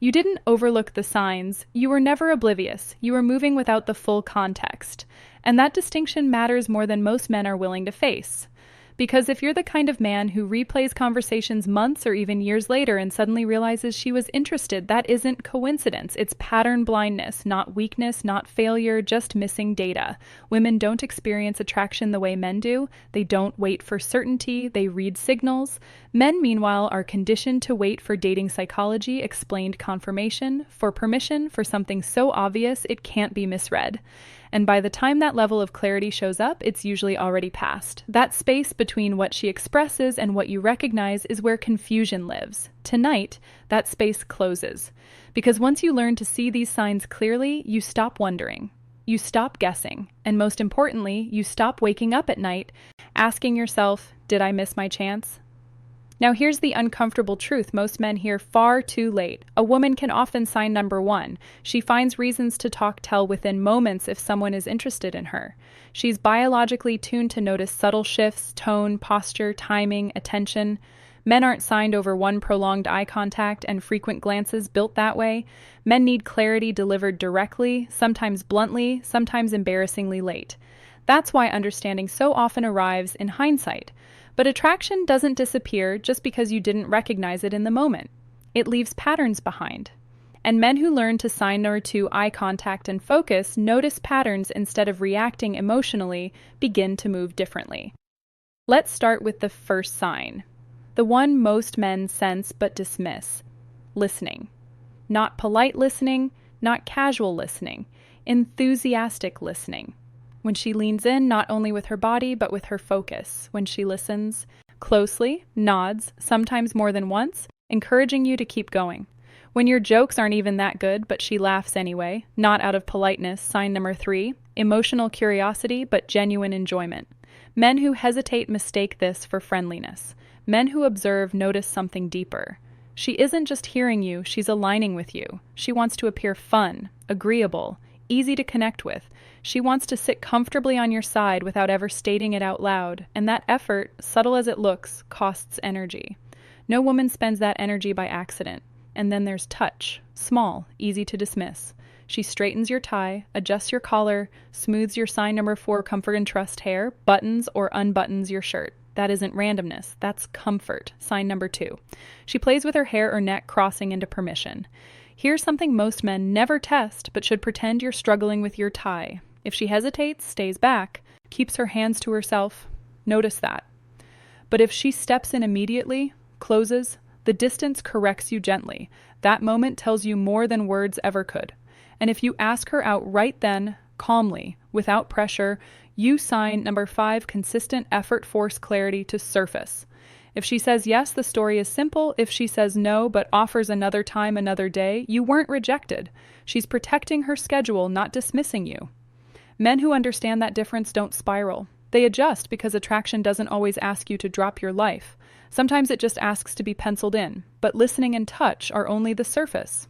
You didn't overlook the signs. You were never oblivious. You were moving without the full context. And that distinction matters more than most men are willing to face. Because if you're the kind of man who replays conversations months or even years later and suddenly realizes she was interested, that isn't coincidence. It's pattern blindness, not weakness, not failure, just missing data. Women don't experience attraction the way men do. They don't wait for certainty. They read signals. Men, meanwhile, are conditioned to wait for dating psychology, explained confirmation, for permission for something so obvious it can't be misread. And by the time that level of clarity shows up, it's usually already passed. That space between what she expresses and what you recognize is where confusion lives. Tonight, that space closes. Because once you learn to see these signs clearly, you stop wondering. You stop guessing. And most importantly, you stop waking up at night asking yourself, did I miss my chance? Now here's the uncomfortable truth most men hear far too late. A woman can often sign number one. She finds reasons to tell within moments if someone is interested in her. She's biologically tuned to notice subtle shifts, tone, posture, timing, attention. Men aren't signed over one prolonged eye contact and frequent glances built that way. Men need clarity delivered directly, sometimes bluntly, sometimes embarrassingly late. That's why understanding so often arrives in hindsight. But attraction doesn't disappear just because you didn't recognize it in the moment. It leaves patterns behind. And men who learn to sign number two eye contact and focus, notice patterns instead of reacting emotionally, begin to move differently. Let's start with the first sign. The one most men sense but dismiss. Listening. Not polite listening, not casual listening. Enthusiastic listening. When she leans in, not only with her body, but with her focus. When she listens closely, nods, sometimes more than once, encouraging you to keep going. When your jokes aren't even that good, but she laughs anyway, not out of politeness, sign number three, emotional curiosity, but genuine enjoyment. Men who hesitate mistake this for friendliness. Men who observe notice something deeper. She isn't just hearing you, she's aligning with you. She wants to appear fun, agreeable, easy to connect with. She wants to sit comfortably on your side without ever stating it out loud, and that effort, subtle as it looks, costs energy. No woman spends that energy by accident. And then there's touch, small, easy to dismiss. She straightens your tie, adjusts your collar, smooths your sign number four comfort and trust hair, buttons or unbuttons your shirt. That isn't randomness, that's comfort, sign number two. She plays with her hair or neck crossing into permission. Here's something most men never test, but should pretend you're struggling with your tie. If she hesitates, stays back, keeps her hands to herself, notice that. But if she steps in immediately, closes, the distance corrects you gently. That moment tells you more than words ever could. And if you ask her out right then, calmly, without pressure, you sign number five, consistent effort, force, clarity to surface. If she says yes, the story is simple. If she says no, but offers another time, another day, you weren't rejected. She's protecting her schedule, not dismissing you. Men who understand that difference don't spiral. They adjust because attraction doesn't always ask you to drop your life. Sometimes it just asks to be penciled in, but listening and touch are only the surface.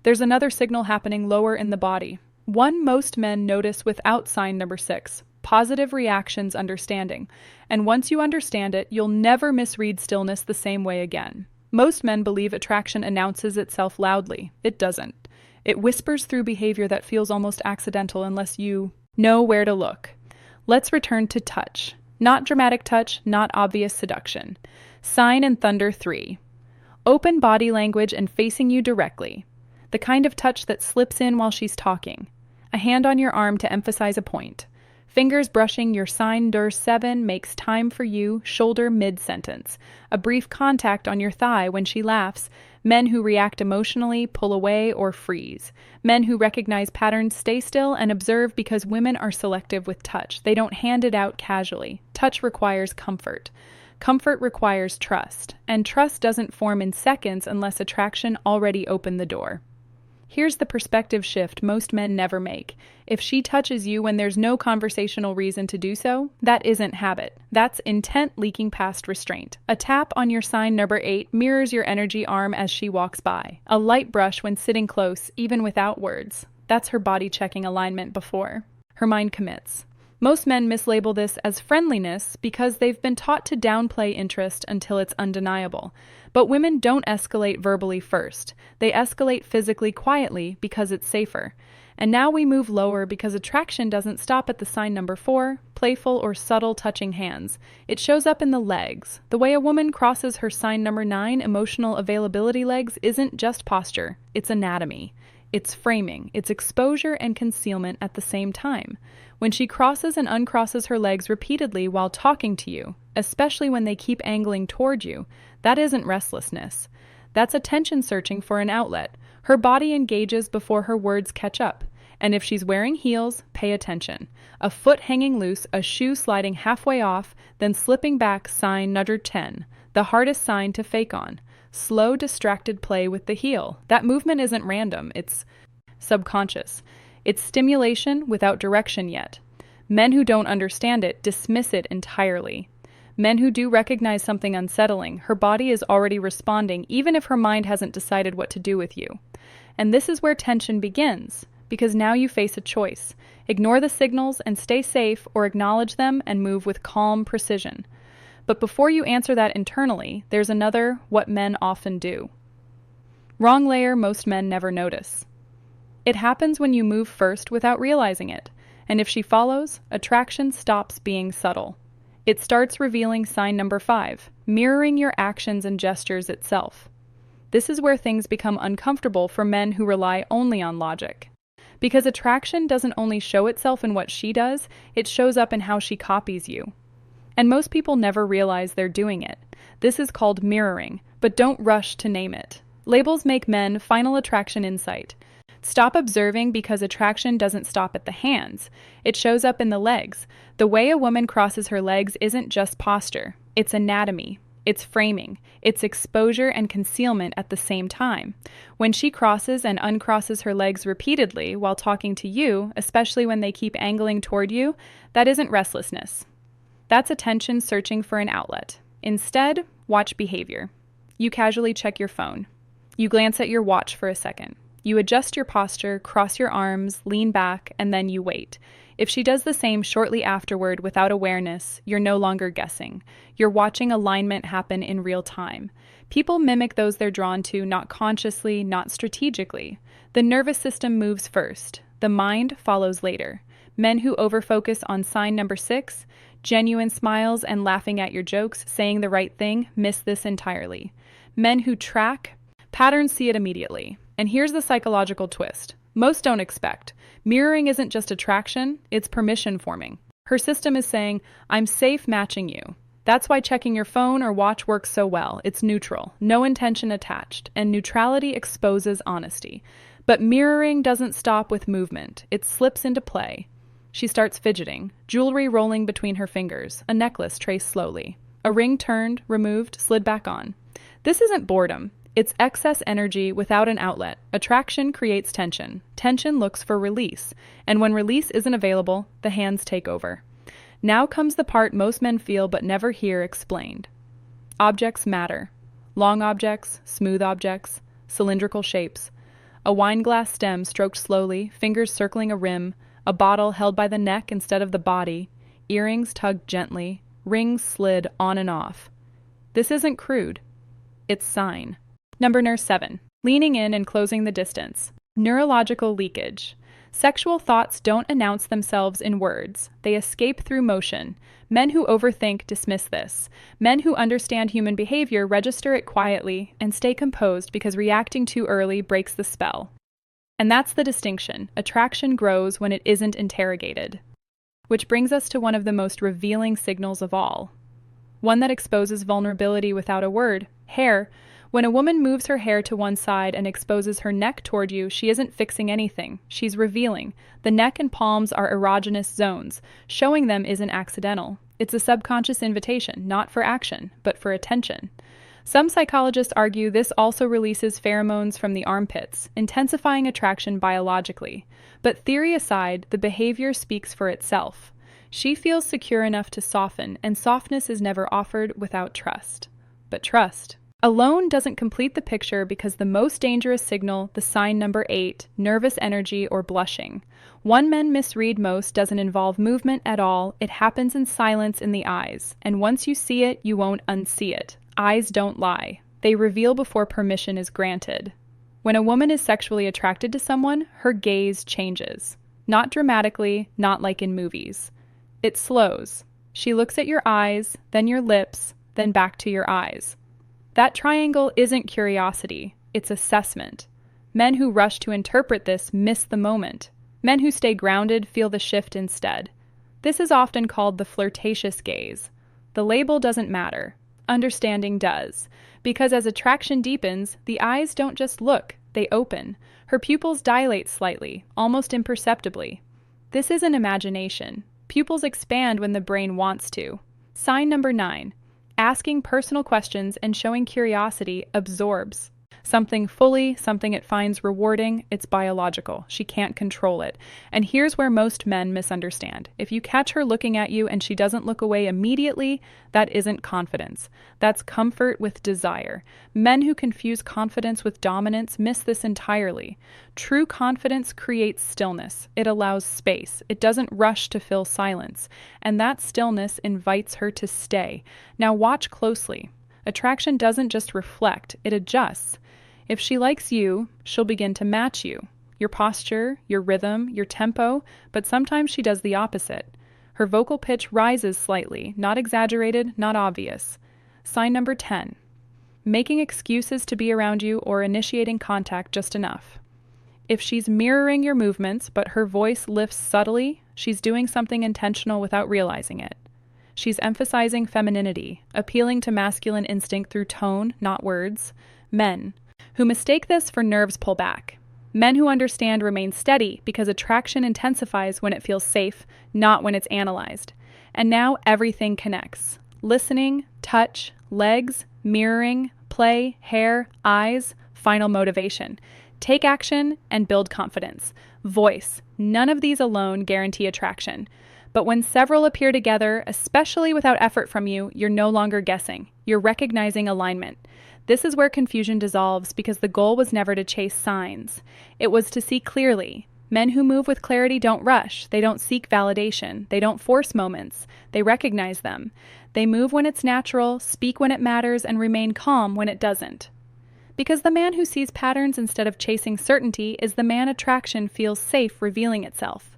There's another signal happening lower in the body. One most men notice without sign number six. Positive reactions understanding. And once you understand it, you'll never misread stillness the same way again. Most men believe attraction announces itself loudly. It doesn't. It whispers through behavior that feels almost accidental unless you know where to look. Let's return to touch. Not dramatic touch, not obvious seduction. Sign and thunder 3. Open body language and facing you directly. The kind of touch that slips in while she's talking. A hand on your arm to emphasize a point. Fingers brushing your sign der 7 makes time for you, shoulder mid-sentence. A brief contact on your thigh when she laughs. Men who react emotionally pull away or freeze. Men who recognize patterns stay still and observe because women are selective with touch. They don't hand it out casually. Touch requires comfort. Comfort requires trust. And trust doesn't form in seconds unless attraction already opened the door. Here's the perspective shift most men never make. If she touches you when there's no conversational reason to do so, that isn't habit. That's intent leaking past restraint. A tap on your sign number 8 mirrors your energy arm as she walks by. A light brush when sitting close, even without words. That's her body checking alignment before her mind commits. Most men mislabel this as friendliness because they've been taught to downplay interest until it's undeniable. But women don't escalate verbally first. They escalate physically quietly because it's safer. And now we move lower because attraction doesn't stop at the sign number 4, playful or subtle touching hands. It shows up in the legs. The way a woman crosses her sign number 9, emotional availability legs, isn't just posture, it's anatomy. It's framing, it's exposure and concealment at the same time. When she crosses and uncrosses her legs repeatedly while talking to you, especially when they keep angling toward you, that isn't restlessness. That's attention searching for an outlet. Her body engages before her words catch up. And if she's wearing heels, pay attention. A foot hanging loose, a shoe sliding halfway off, then slipping back, sign number 10, the hardest sign to fake on. Slow, distracted play with the heel. That movement isn't random, it's subconscious. It's stimulation without direction yet. Men who don't understand it dismiss it entirely. Men who do recognize something unsettling, her body is already responding even if her mind hasn't decided what to do with you. And this is where tension begins, because now you face a choice. Ignore the signals and stay safe, or acknowledge them and move with calm precision. But before you answer that internally, there's another what men often do. Wrong layer most men never notice. It happens when you move first without realizing it, and if she follows, attraction stops being subtle. It starts revealing sign number 5, mirroring your actions and gestures itself. This is where things become uncomfortable for men who rely only on logic. Because attraction doesn't only show itself in what she does, it shows up in how she copies you. And most people never realize they're doing it. This is called mirroring, but don't rush to name it. Labels make men final attraction insight. Stop observing because attraction doesn't stop at the hands. It shows up in the legs. The way a woman crosses her legs isn't just posture. It's anatomy. It's framing. It's exposure and concealment at the same time. When she crosses and uncrosses her legs repeatedly while talking to you, especially when they keep angling toward you, that isn't restlessness. That's attention searching for an outlet. Instead, watch behavior. You casually check your phone. You glance at your watch for a second. You adjust your posture, cross your arms, lean back, and then you wait. If she does the same shortly afterward without awareness, you're no longer guessing. You're watching alignment happen in real time. People mimic those they're drawn to, not consciously, not strategically. The nervous system moves first. The mind follows later. Men who overfocus on sign number 6, genuine smiles and laughing at your jokes, saying the right thing, miss this entirely. Men who track patterns see it immediately. And here's the psychological twist. Most don't expect. Mirroring isn't just attraction, it's permission forming. Her system is saying, I'm safe matching you. That's why checking your phone or watch works so well. It's neutral, no intention attached, and neutrality exposes honesty. But mirroring doesn't stop with movement. It slips into play. She starts fidgeting, jewelry rolling between her fingers, a necklace traced slowly. A ring turned, removed, slid back on. This isn't boredom. It's excess energy without an outlet. Attraction creates tension. Tension looks for release. And when release isn't available, the hands take over. Now comes the part most men feel but never hear explained. Objects matter. Long objects, smooth objects, cylindrical shapes. A wine glass stem stroked slowly, fingers circling a rim, a bottle held by the neck instead of the body, earrings tugged gently, rings slid on and off. This isn't crude. It's sign. Number 7. Leaning in and closing the distance. Neurological leakage. Sexual thoughts don't announce themselves in words. They escape through motion. Men who overthink dismiss this. Men who understand human behavior register it quietly and stay composed because reacting too early breaks the spell. And that's the distinction. Attraction grows when it isn't interrogated. Which brings us to one of the most revealing signals of all. One that exposes vulnerability without a word. Hair. When a woman moves her hair to one side and exposes her neck toward you, she isn't fixing anything. She's revealing. The neck and palms are erogenous zones. Showing them isn't accidental. It's a subconscious invitation, not for action, but for attention. Some psychologists argue this also releases pheromones from the armpits, intensifying attraction biologically. But theory aside, the behavior speaks for itself. She feels secure enough to soften, and softness is never offered without trust. But trust Alone doesn't complete the picture because the most dangerous signal, the sign number 8, nervous energy or blushing. One men misread most doesn't involve movement at all. It happens in silence in the eyes. And once you see it, you won't unsee it. Eyes don't lie. They reveal before permission is granted. When a woman is sexually attracted to someone, her gaze changes. Not dramatically, not like in movies. It slows. She looks at your eyes, then your lips, then back to your eyes. That triangle isn't curiosity, it's assessment. Men who rush to interpret this miss the moment. Men who stay grounded feel the shift instead. This is often called the flirtatious gaze. The label doesn't matter. Understanding does. Because as attraction deepens, the eyes don't just look, they open. Her pupils dilate slightly, almost imperceptibly. This isn't imagination. Pupils expand when the brain wants to. Sign number 9. Asking personal questions and showing curiosity absorbs. Something fully, something it finds rewarding, it's biological. She can't control it. And here's where most men misunderstand. If you catch her looking at you and she doesn't look away immediately, that isn't confidence. That's comfort with desire. Men who confuse confidence with dominance miss this entirely. True confidence creates stillness. It allows space. It doesn't rush to fill silence. And that stillness invites her to stay. Now watch closely. Attraction doesn't just reflect, it adjusts. If she likes you, she'll begin to match you. Your posture, your rhythm, your tempo, but sometimes she does the opposite. Her vocal pitch rises slightly, not exaggerated, not obvious. Sign number 10. Making excuses to be around you or initiating contact just enough. If she's mirroring your movements, but her voice lifts subtly, she's doing something intentional without realizing it. She's emphasizing femininity, appealing to masculine instinct through tone, not words. Men who mistake this for nerves pull back. Men who understand remain steady because attraction intensifies when it feels safe, not when it's analyzed. And now everything connects. Listening, touch, legs, mirroring, play, hair, eyes, final motivation. Take action and build confidence. Voice. None of these alone guarantee attraction. But when several appear together, especially without effort from you, you're no longer guessing. You're recognizing alignment. This is where confusion dissolves because the goal was never to chase signs. It was to see clearly. Men who move with clarity don't rush. They don't seek validation. They don't force moments. They recognize them. They move when it's natural, speak when it matters, and remain calm when it doesn't. Because the man who sees patterns instead of chasing certainty is the man attraction feels safe revealing itself.